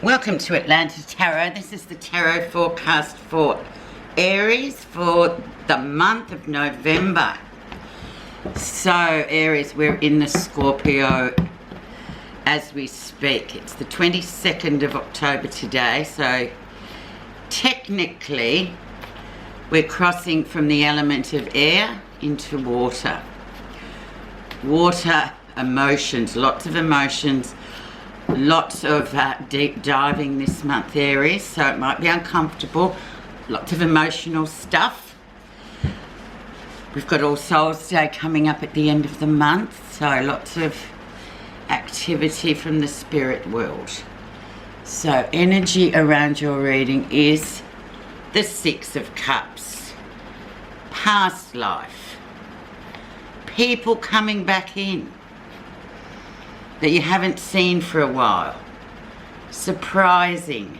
Welcome to Atlanta Tarot. This is the tarot forecast for Aries for the month of November. So Aries, we're in the Scorpio as we speak. It's the 22nd of October today, so technically we're crossing from the element of air into water. Water, emotions, lots of emotions. Lots of deep diving this month, Aries, so it might be uncomfortable. Lots of emotional stuff. We've got All Souls Day coming up at the end of the month, so lots of activity from the spirit world. So energy around your reading is the Six of Cups. Past life. People coming back in that you haven't seen for a while. Surprising.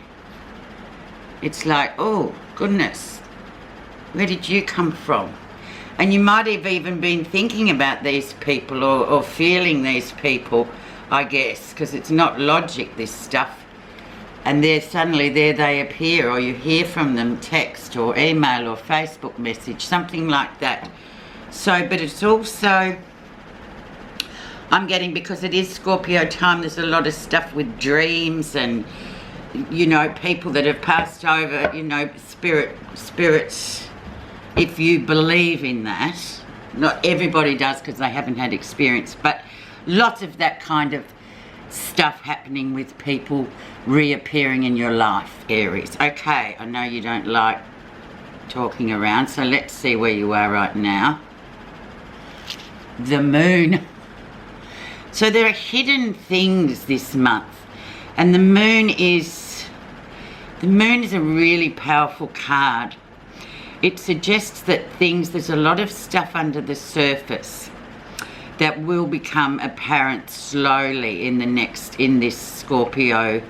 It's like, oh goodness, where did you come from? And you might have even been thinking about these people or feeling these people, I guess, because it's not logic, this stuff. And suddenly there they appear, or you hear from them, text or email or Facebook message, something like that. So, but it's also, I'm getting, because it is Scorpio time, there's a lot of stuff with dreams and, you know, people that have passed over, you know, spirits, if you believe in that. Not everybody does because they haven't had experience, but lots of that kind of stuff happening with people reappearing in your life, Aries. Okay, I know you don't like talking around, so let's see where you are right now. The moon. So there are hidden things this month, and the moon is a really powerful card. It suggests that there's a lot of stuff under the surface that will become apparent slowly in this Scorpio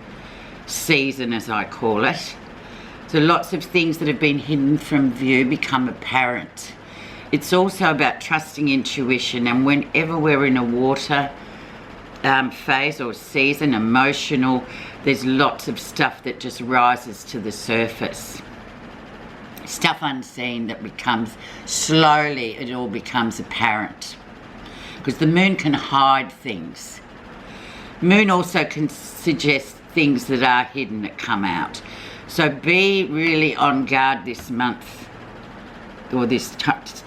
season, as I call it. So lots of things that have been hidden from view become apparent. It's also about trusting intuition, and whenever we're in a water phase or season, emotional, there's lots of stuff that just rises to the surface. Stuff unseen that becomes, slowly it all becomes apparent. Because the moon can hide things. Moon also can suggest things that are hidden that come out. So be really on guard this month, or this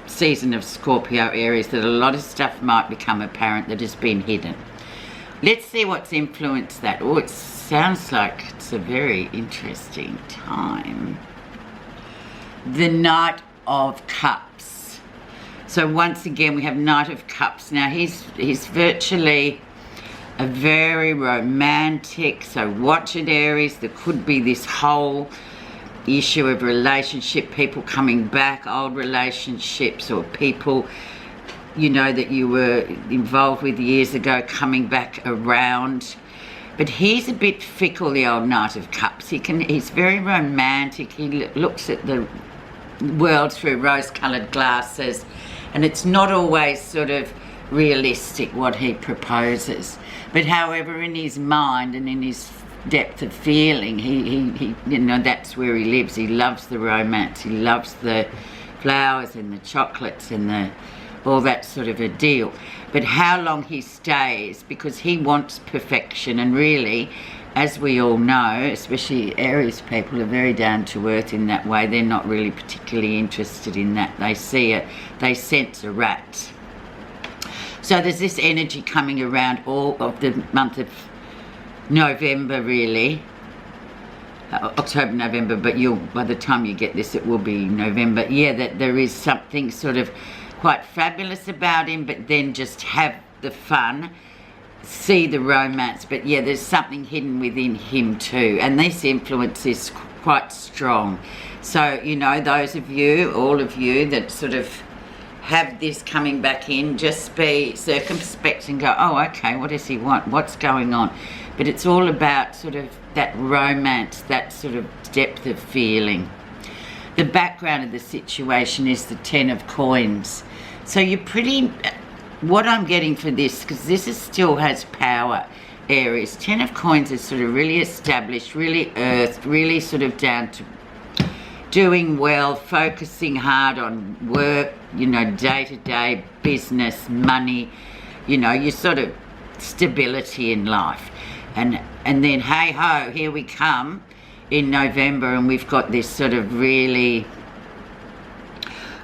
season of Scorpio Aries, that a lot of stuff might become apparent that has been hidden. Let's see what's influenced that. Oh, it sounds like it's a very interesting time. The Knight of Cups. So once again, we have Knight of Cups. Now, he's virtually a very romantic, so watch it, Aries. There could be this whole issue of relationship, people coming back, old relationships, or people, you know, that you were involved with years ago coming back around. But he's a bit fickle, the old Knight of Cups. He's very romantic. He looks at the world through rose-coloured glasses, and it's not always sort of realistic what he proposes. But however, in his mind and in his depth of feeling, he you know, that's where he lives. He loves the romance. He loves the flowers and the chocolates and all that sort of a deal. But how long he stays, because he wants perfection, and really, as we all know, especially Aries people are very down to earth in that way. They're not really particularly interested in that. They sense a rat. So there's this energy coming around all of the month of November, really. October, November, but by the time you get this, it will be November. Yeah, that there is something sort of quite fabulous about him, but then just have the fun, see the romance. But yeah, there's something hidden within him too, and this influence is quite strong. So, you know, those of you, all of you that sort of have this coming back in, just be circumspect and go, oh, okay, what does he want? What's going on? But it's all about sort of that romance, that sort of depth of feeling. The background of the situation is the Ten of Coins. So you're pretty, what I'm getting for this, because this still has power, Aries. 10 of Coins is sort of really established, really earthed, really sort of down to doing well, focusing hard on work, you know, day-to-day business, money, you know, your sort of stability in life. And then, hey-ho, here we come in November, and we've got this sort of really,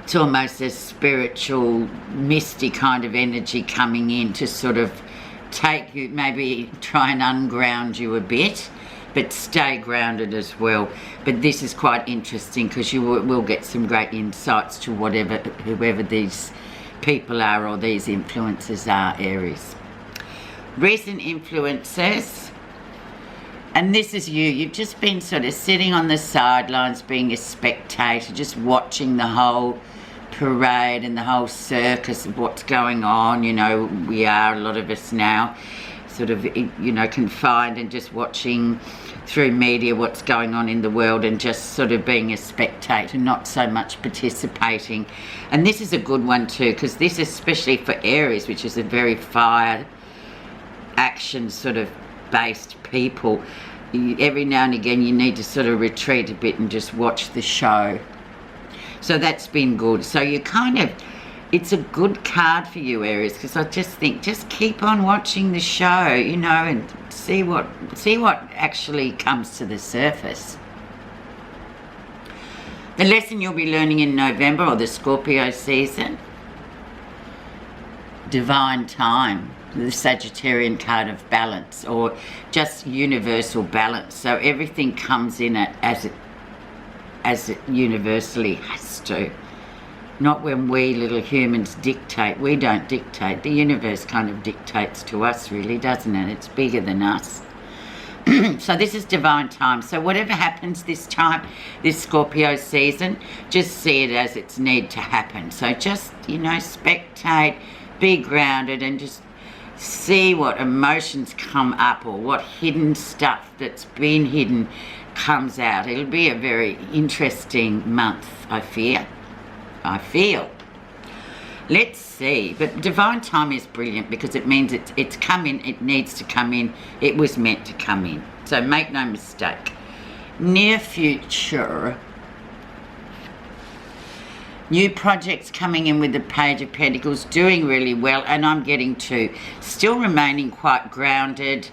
it's almost a spiritual, misty kind of energy coming in to sort of take you, maybe try and unground you a bit, but stay grounded as well. But this is quite interesting because you will get some great insights to whoever these people are or these influencers are, Aries. Recent influencers, and this is you. You've just been sort of sitting on the sidelines being a spectator, just watching the whole parade and the whole circus of what's going on. You know, we are, a lot of us now, sort of, you know, confined and just watching through media what's going on in the world and just sort of being a spectator, not so much participating. And this is a good one too, because this, especially for Aries, which is a very fire action sort of based people, every now and again you need to sort of retreat a bit and just watch the show. So that's been good. So you kind of, it's a good card for you, Aries, because I just think just keep on watching the show, you know, and see what actually comes to the surface. The lesson you'll be learning in November, or the Scorpio season, divine time, the Sagittarian card of balance, or just universal balance. So everything comes in it as it universally has to. Not when we little humans dictate. We don't dictate. The universe kind of dictates to us, really, doesn't it? It's bigger than us. So this is divine time. So whatever happens this time, this Scorpio season, just see it as it's need to happen. So just, you know, spectate, be grounded, and just see what emotions come up, or what hidden stuff that's been hidden comes out. It'll be a very interesting month, I feel. Let's see. But divine time is brilliant because it means it's come in, it needs to come in, it was meant to come in. So make no mistake. Near future, new projects coming in with the Page of Pentacles, doing really well, and I'm getting to still remaining quite grounded.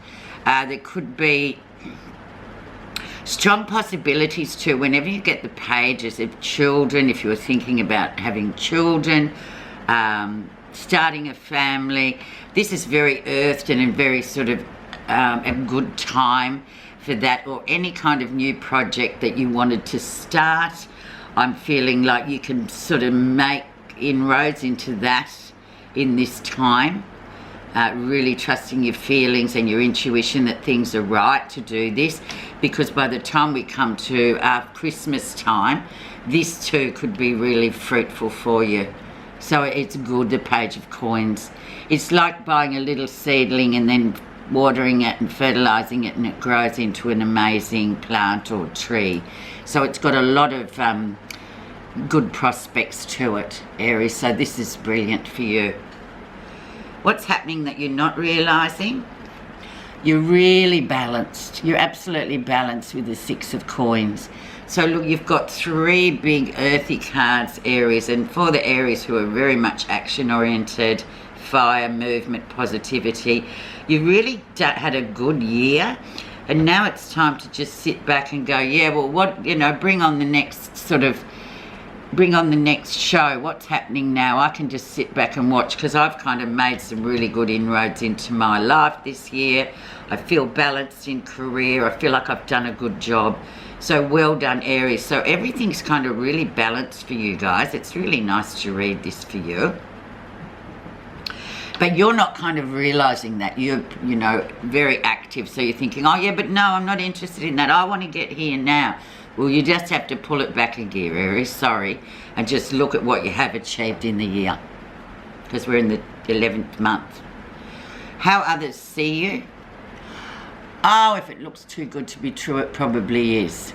There could be strong possibilities too, whenever you get the pages of children, if you were thinking about having children, starting a family. This is very earthed and a very sort of a good time for that, or any kind of new project that you wanted to start. I'm feeling like you can sort of make inroads into that in this time. Really trusting your feelings and your intuition that things are right to do this, because by the time we come to Christmas time, this too could be really fruitful for you. So it's good, the Page of Coins. It's like buying a little seedling and then watering it and fertilizing it, and it grows into an amazing plant or tree. So it's got a lot of good prospects to it, Aries. So this is brilliant for you. What's happening that you're not realizing? You're really balanced. You're absolutely balanced with the Six of Coins. So look, you've got three big earthy cards, Aries, and for the Aries who are very much action-oriented, fire, movement, positivity, you really had a good year, and now it's time to just sit back and go, yeah, well, what, you know, bring on the next show. What's happening now? I can just sit back and watch, because I've kind of made some really good inroads into my life this year. I feel balanced in career. I feel like I've done a good job. So well done, Aries. So everything's kind of really balanced for you guys. It's really nice to read this for you. But you're not kind of realizing that. You're, you know, very active. So you're thinking, oh yeah, but no, I'm not interested in that. I want to get here now. Well, you just have to pull it back a gear, Aries, sorry, and just look at what you have achieved in the year, because we're in the 11th month. How others see you? Oh, if it looks too good to be true, it probably is.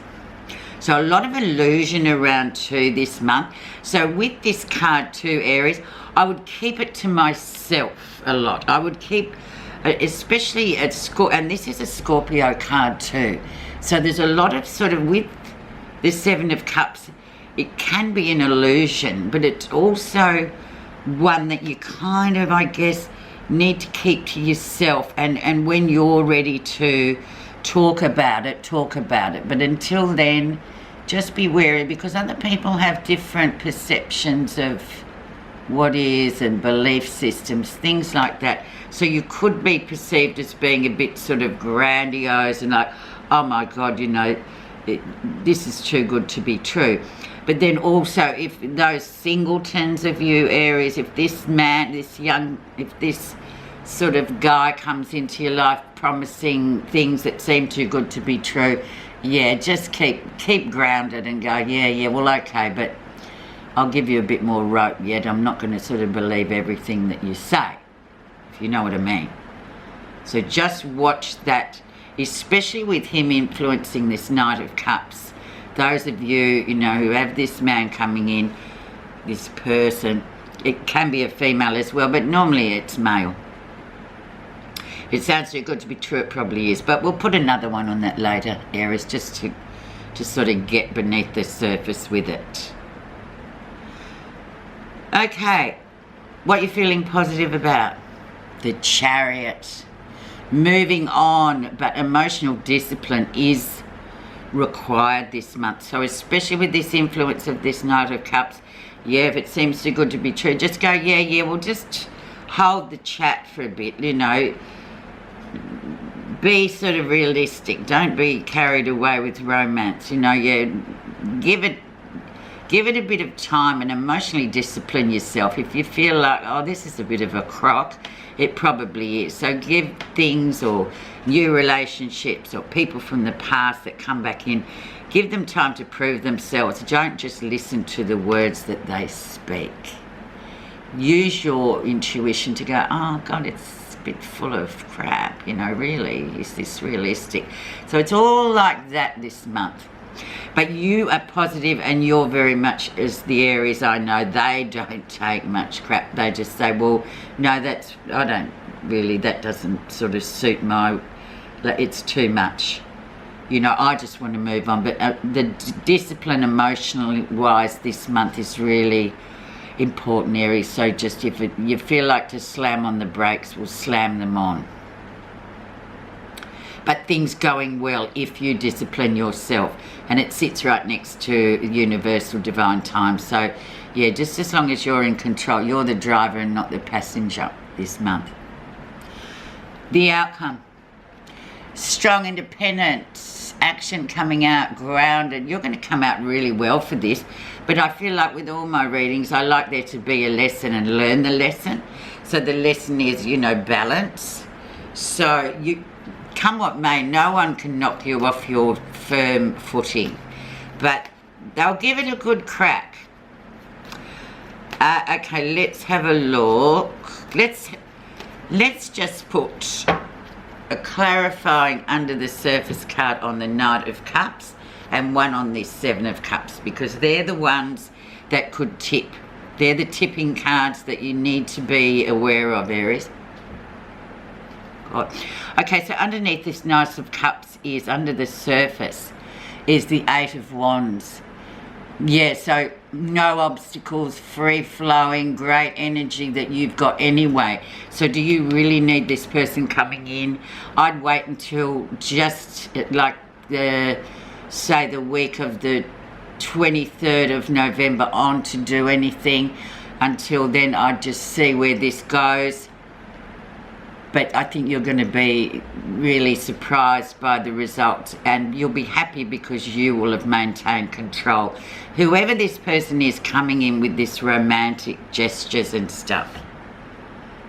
So a lot of illusion around too this month. So with this card too, Aries, I would keep it to myself a lot. I would keep especially at Scorpio, and this is a Scorpio card too. So there's a lot of sort of, with the Seven of Cups, it can be an illusion, but it's also one that you kind of, I guess, need to keep to yourself, and when you're ready to talk about it. But until then, just be wary, because other people have different perceptions of what is and belief systems, things like that. So you could be perceived as being a bit sort of grandiose and like, oh my God, you know, this is too good to be true. But then also, if those singletons of you, Aries, if this man, if this sort of guy comes into your life promising things that seem too good to be true, yeah, just keep grounded and go, yeah, well, okay, but I'll give you a bit more rope yet. I'm not going to sort of believe everything that you say, if you know what I mean. So just watch that, especially with him influencing this Knight of Cups. Those of you, you know, who have this man coming in, this person, it can be a female as well, but normally it's male. It sounds too good to be true, it probably is, but we'll put another one on that later, Aries, just to sort of get beneath the surface with it. Okay, what you're feeling positive about? The Chariot. Moving on, but emotional discipline is required this month. So especially with this influence of this Knight of Cups, yeah, if it seems too good to be true, just go, yeah, we'll just hold the chat for a bit, you know. Be sort of realistic. Don't be carried away with romance, you know. Yeah, give it a bit of time and emotionally discipline yourself. If you feel like, oh, this is a bit of a crock, it probably is. So give things, or new relationships, or people from the past that come back in, give them time to prove themselves. Don't just listen to the words that they speak. Use your intuition to go, oh God, it's a bit full of crap, you know, really, is this realistic? So it's all like that this month. But you are positive, and you're very much, as the Aries I know, they don't take much crap. They just say, well, no, that doesn't sort of suit my, it's too much. You know, I just want to move on. But the discipline emotionally wise this month is really important, Aries. So just if you feel like to slam on the brakes, we'll slam them on. But things going well if you discipline yourself. And it sits right next to universal divine time. So, yeah, just as long as you're in control, you're the driver and not the passenger this month. The outcome. Strong, independent, action coming out, grounded. You're going to come out really well for this. But I feel like with all my readings, I like there to be a lesson and learn the lesson. So the lesson is, you know, balance. So you... come what may, no one can knock you off your firm footing, but they'll give it a good crack. Okay, let's have a look. Let's just put a clarifying under the surface card on the Knight of Cups and one on this Seven of Cups, because they're the ones that could tip. They're the tipping cards that you need to be aware of, Aries. Okay, so underneath this Knight of Cups is, under the surface, is the Eight of Wands. Yeah, so no obstacles, free-flowing, great energy that you've got anyway. So do you really need this person coming in? I'd wait until just like say the week of the 23rd of November on to do anything. Until then, I'd just see where this goes. But I think you're going to be really surprised by the results, and you'll be happy because you will have maintained control. Whoever this person is coming in with this romantic gestures and stuff,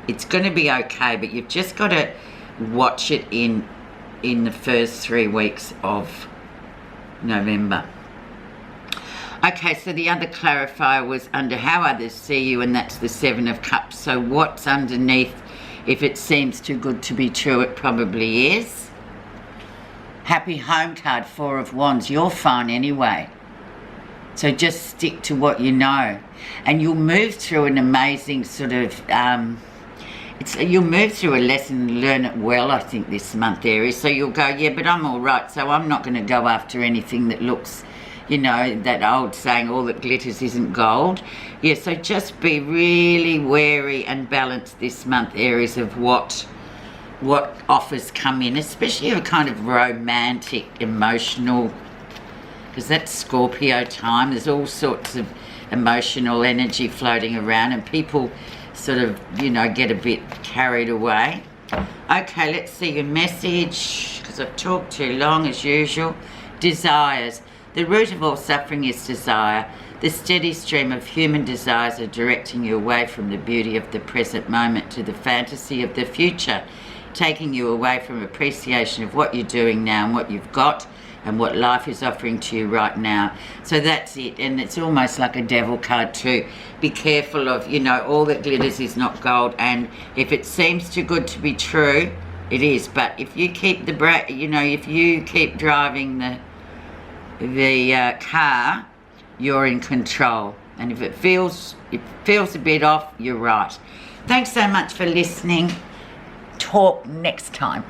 it's going to be okay, but you've just got to watch it in the first 3 weeks of November. Okay, so the other clarifier was under how others see you, and that's the Seven of Cups. So what's underneath? If it seems too good to be true, it probably is. Happy home card, Four of Wands. You're fine anyway. So just stick to what you know. And you'll move through an amazing sort of you'll move through a lesson and learn it well, I think, this month, Aries. So you'll go, yeah, but I'm all right, so I'm not going to go after anything that looks, you know, that old saying, all that glitters isn't gold. Yeah, so just be really wary and balanced this month, Aries, of what offers come in, especially a kind of romantic, emotional, because that's Scorpio time. There's all sorts of emotional energy floating around, and people sort of, you know, get a bit carried away. Okay, let's see your message, because I've talked too long as usual. Desires. The root of all suffering is desire. The steady stream of human desires are directing you away from the beauty of the present moment to the fantasy of the future, taking you away from appreciation of what you're doing now and what you've got and what life is offering to you right now. So that's it. And it's almost like a devil card too. Be careful of, you know, all that glitters is not gold. And if it seems too good to be true, it is. But if you keep if you keep driving the car, you're in control. And if it feels a bit off, you're right. Thanks so much for listening. Talk next time.